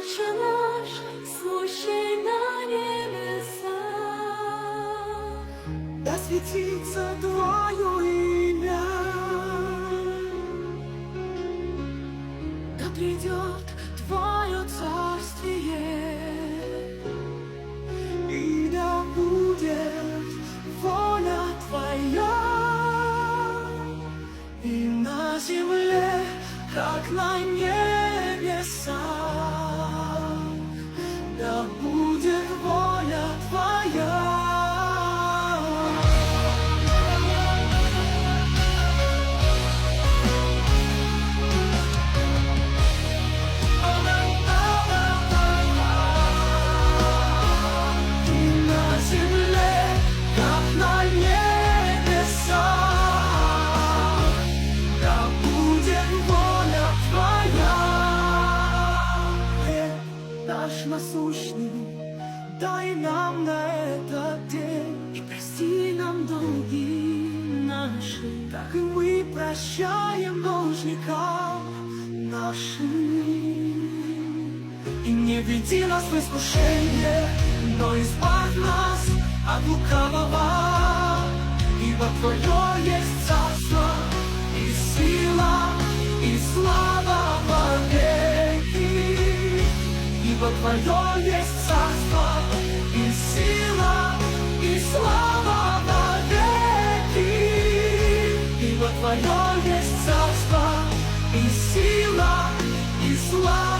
Отче наш, сущий на небесах, да светится Твое имя, да придет Твое царствие, и да будет воля Твоя и на земле, как на небесах. Да будет воля Твоя. И на земле, как на небесах, да будет воля Твоя. Хлеб наш насущный дай нам на этот день, и прости нам долги наши, так и мы прощаем должникам нашим. И не веди нас в искушение, но избавь нас от лукавого, ибо Твое есть царство, и сила, и слава вовеки. Ибо Твое есть царство, и сила, и слава вовеки. Ибо Твое есть царство, и сила, и слава.